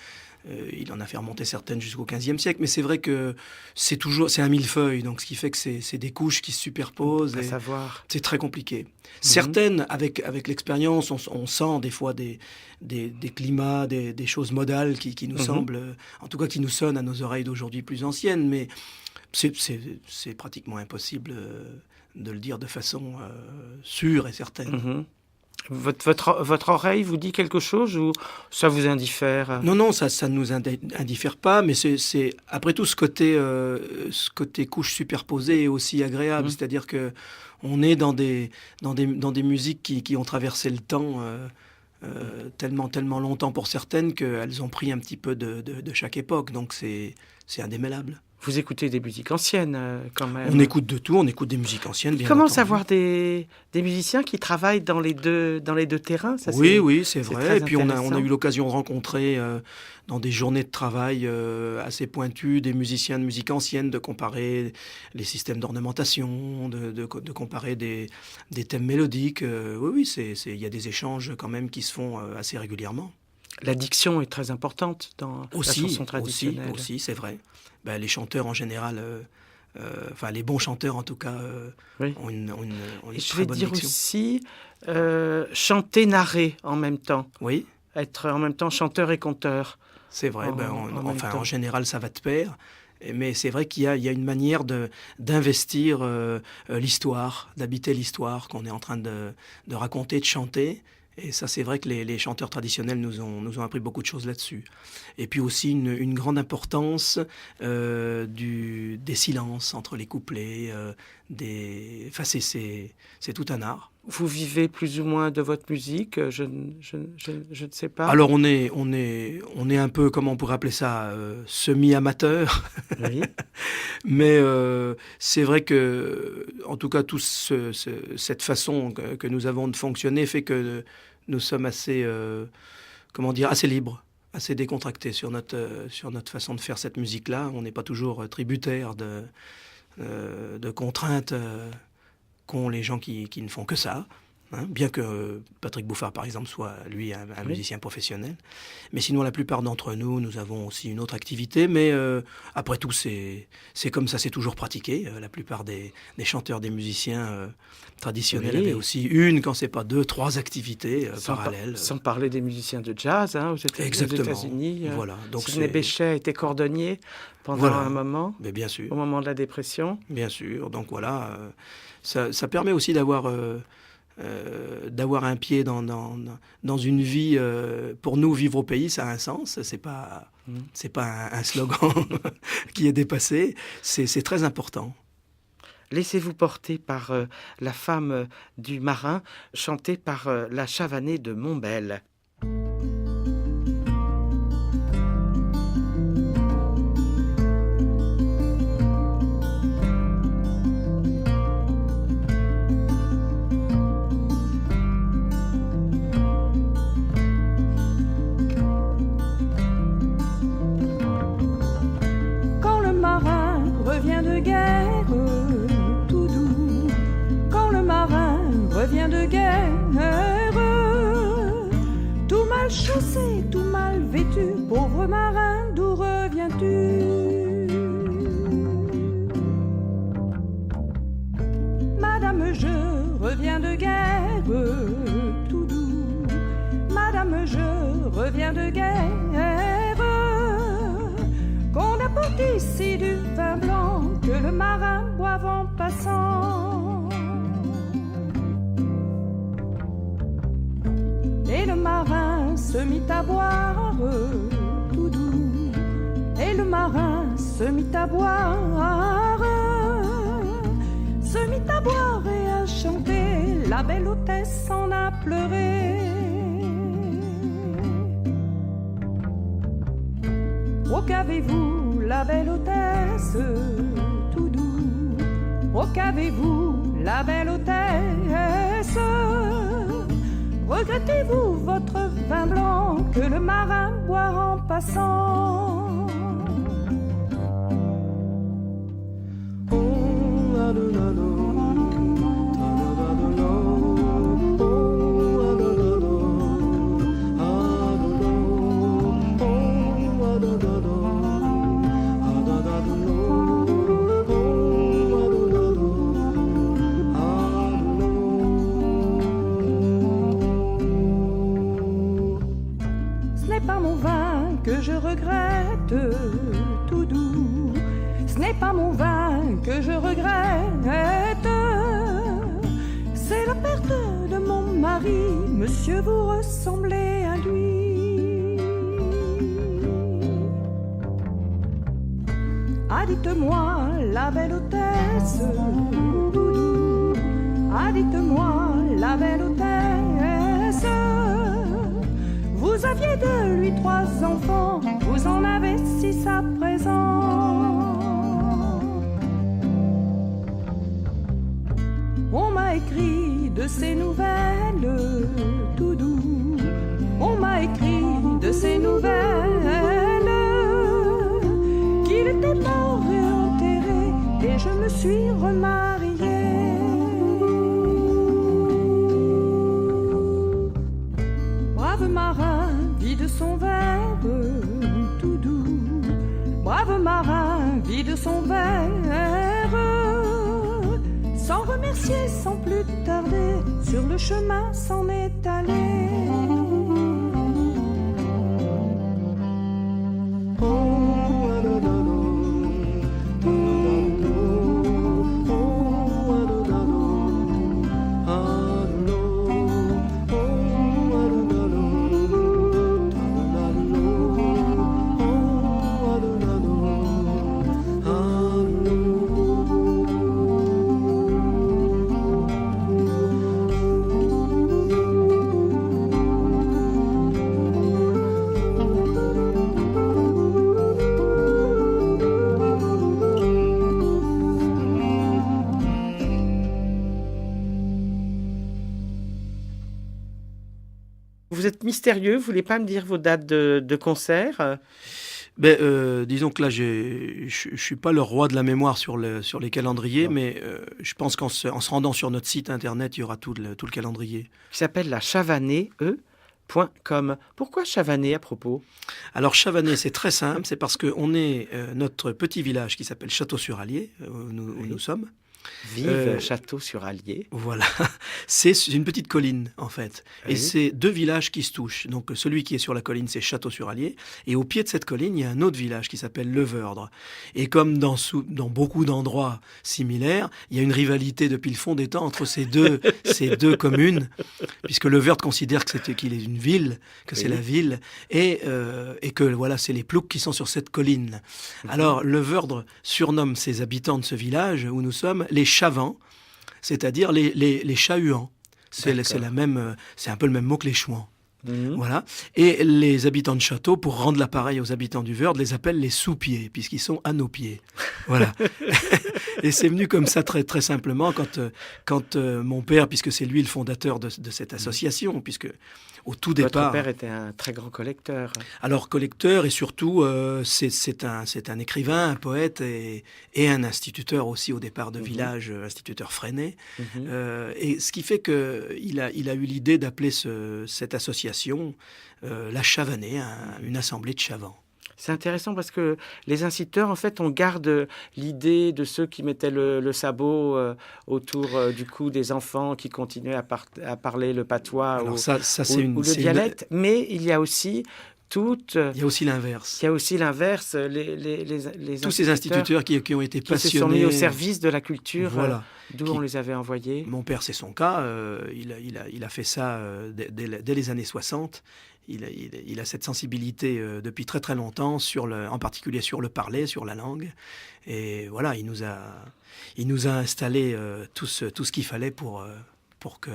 Il en a fait remonter certaines jusqu'au XVe siècle, mais c'est vrai que c'est un millefeuille, donc ce qui fait que c'est des couches qui se superposent. À savoir. C'est très compliqué. Certaines, avec l'expérience, on sent des fois des climats, des choses modales qui nous semblent, en tout cas qui nous sonnent à nos oreilles d'aujourd'hui plus anciennes, mais c'est pratiquement impossible de le dire de façon sûre et certaine. Votre oreille vous dit quelque chose ou ça vous indiffère? Non, ça ne nous indiffère pas, mais c'est après tout ce côté couche superposée est aussi agréable. C'est-à-dire que on est dans des musiques qui ont traversé le temps tellement longtemps pour certaines qu'elles ont pris un petit peu de chaque époque. Donc c'est indémêlable. Vous écoutez des musiques anciennes quand même. On écoute de tout, on écoute des musiques anciennes. Il commence à avoir des musiciens qui travaillent dans les deux terrains. Ça, oui, c'est vrai. Et puis on a eu l'occasion de rencontrer dans des journées de travail assez pointues des musiciens de musique ancienne, de comparer les systèmes d'ornementation, de comparer des thèmes mélodiques. Oui, il y a des échanges quand même qui se font assez régulièrement. La diction est très importante dans la chanson traditionnelle. Aussi, c'est vrai. Les chanteurs en général, les bons chanteurs en tout cas, ont une très bonne diction. Je vais dire aussi chanter, narrer en même temps. Oui. Être en même temps chanteur et conteur. C'est vrai. En général, ça va de pair. Mais c'est vrai qu'il y a une manière d'investir l'histoire, d'habiter l'histoire qu'on est en train de raconter, de chanter. Et ça, c'est vrai que les chanteurs traditionnels nous ont appris beaucoup de choses là-dessus. Et puis aussi une grande importance des silences entre les couplets. C'est tout un art. Vous vivez plus ou moins de votre musique, je ne sais pas. Alors on est un peu, comment on pourrait appeler ça, semi-amateur. Oui. Mais c'est vrai que, en tout cas, cette façon que nous avons de fonctionner fait que nous sommes assez libres, assez décontractés sur notre façon de faire cette musique-là. On n'est pas toujours tributaire de contraintes qu'ont les gens qui ne font que ça. Bien que Patrick Bouffard, par exemple, soit, lui, un Oui. musicien professionnel. Mais sinon, la plupart d'entre nous, nous avons aussi une autre activité. Mais après tout, c'est comme ça, c'est toujours pratiqué. La plupart des chanteurs, des musiciens traditionnels Oui. avaient aussi une, quand c'est pas deux, trois activités Sans parallèles. sans parler des musiciens de jazz aux Exactement. États-Unis. Voilà. Donc Sidney Bechet était cordonnier pendant Voilà. un moment, Mais bien sûr. au moment de la dépression. Bien sûr. Donc voilà, ça permet aussi d'avoir un pied dans une vie. Pour nous, vivre au pays, ça a un sens. C'est pas un slogan qui est dépassé. C'est très important. Laissez-vous porter par la femme du marin, chantée par la Chavanée de Montbel. Quand le marin revient de guerre, tout doux. Quand le marin revient de guerre, tout mal chaussé, tout mal vêtu, pauvre marin, d'où reviens-tu? Madame, je reviens de guerre, tout doux. Madame, je reviens de guerre. Qu'on apporte ici du vin blanc que le marin boive en passant. Et le marin se mit à boire, tout doux. Et le marin se mit à boire, se mit à boire et à chanter. La belle hôtesse en a pleuré. Oh, qu'avez-vous, la belle hôtesse, tout doux? Oh, qu'avez-vous, la belle hôtesse? Regrettez-vous votre vin blanc que le marin boit en passant? Ce n'est pas mon vin que je regrette, tout doux. Ce n'est pas mon vin que je regrette. C'est la perte de mon mari. Monsieur, vous ressemblez à lui. Ah, dites-moi, la belle hôtesse, tout doux. Ah, dites-moi, la belle hôtesse, vous aviez de lui 3 enfants, vous en avez 6 à présent. On m'a écrit de ces nouvelles, tout doux. On m'a écrit de ces nouvelles, qu'il était mort et enterré, et je me suis remariée. Brave marin, vide son verre, tout doux. Brave marin, vide son verre, sans remercier, sans plus tarder, sur le chemin s'en est allé. Vous êtes mystérieux, vous voulez pas me dire vos dates de concert? Disons que là, je suis pas le roi de la mémoire sur les calendriers, Non. mais je pense qu'en se rendant sur notre site internet, il y aura tout le calendrier. Qui s'appelle la chavanée.com. Pourquoi Chavanay à propos? Alors Chavanay, c'est très simple, c'est parce qu'on est notre petit village qui s'appelle Château-sur-Allier, où nous sommes. Vive Château-sur-Allier. Voilà, c'est une petite colline en fait. Et Oui. c'est deux villages qui se touchent. Donc celui qui est sur la colline, c'est Château-sur-Allier. Et au pied de cette colline, il y a un autre village qui s'appelle Leveurdre. Et comme dans beaucoup d'endroits similaires, il y a une rivalité depuis le fond des temps entre ces deux communes, puisque Leveurdre considère qu'il est une ville, que c'est Oui. la ville, et que voilà, c'est les ploucs qui sont sur cette colline. Alors Leveurdre surnomme ses habitants de ce village où nous sommes les Chavans, c'est-à-dire les Chahuans. C'est un peu le même mot que les Chouans. Mhm. Voilà. Et les habitants de Château, pour rendre l'appareil aux habitants du Veurdre, les appellent les sous-pieds, puisqu'ils sont à nos pieds. Voilà. Et c'est venu comme ça très, très simplement quand mon père, puisque c'est lui le fondateur de cette association, puisque au tout Votre départ... père était un très grand collecteur. Alors collecteur et surtout c'est un écrivain, un poète et un instituteur aussi au départ de village, instituteur freiné. Mhm. Et ce qui fait qu'il a eu l'idée d'appeler cette association la Chavanée, une assemblée de chavans. C'est intéressant parce que les inciteurs, en fait, on garde l'idée de ceux qui mettaient le sabot autour du cou des enfants qui continuaient à parler le patois Alors ou, ça c'est ou le dialecte. Mais il y a aussi il y a aussi l'inverse. il y a aussi l'inverse, les Tous ces instituteurs qui ont été qui se passionnés. sont mis au service de la culture, Voilà. d'où on les avait envoyés. Mon père, c'est son cas. Il a fait ça dès les années 60. Il a cette sensibilité depuis très très longtemps, en particulier sur le parler, sur la langue. Et voilà, il nous a installé tout ce qu'il fallait pour que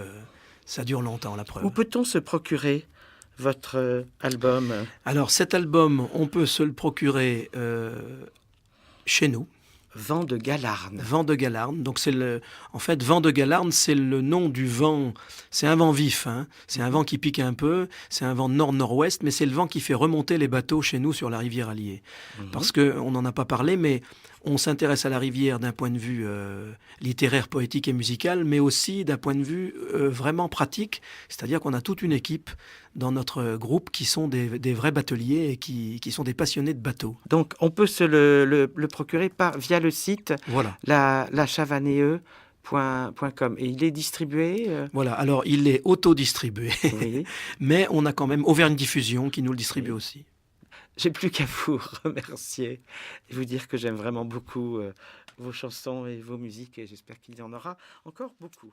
ça dure longtemps, la preuve. Où peut-on se procurer votre album? Alors cet album, on peut se le procurer chez nous. Vent de Galarne. Vent de Galarne. Donc en fait, Vent de Galarne, c'est le nom du vent. C'est un vent vif, hein. C'est un vent qui pique un peu. C'est un vent nord-nord-ouest, mais c'est le vent qui fait remonter les bateaux chez nous sur la rivière Allier. Parce que on n'en a pas parlé, mais on s'intéresse à la rivière d'un point de vue littéraire, poétique et musical, mais aussi d'un point de vue vraiment pratique. C'est-à-dire qu'on a toute une équipe dans notre groupe qui sont des vrais bateliers et qui sont des passionnés de bateaux. Donc, on peut se le procurer via le site Voilà. la chavanée.com. Et il est distribué Voilà, alors il est autodistribué, Oui. mais on a quand même Auvergne Diffusion qui nous le distribue aussi. J'ai plus qu'à vous remercier et vous dire que j'aime vraiment beaucoup vos chansons et vos musiques et j'espère qu'il y en aura encore beaucoup.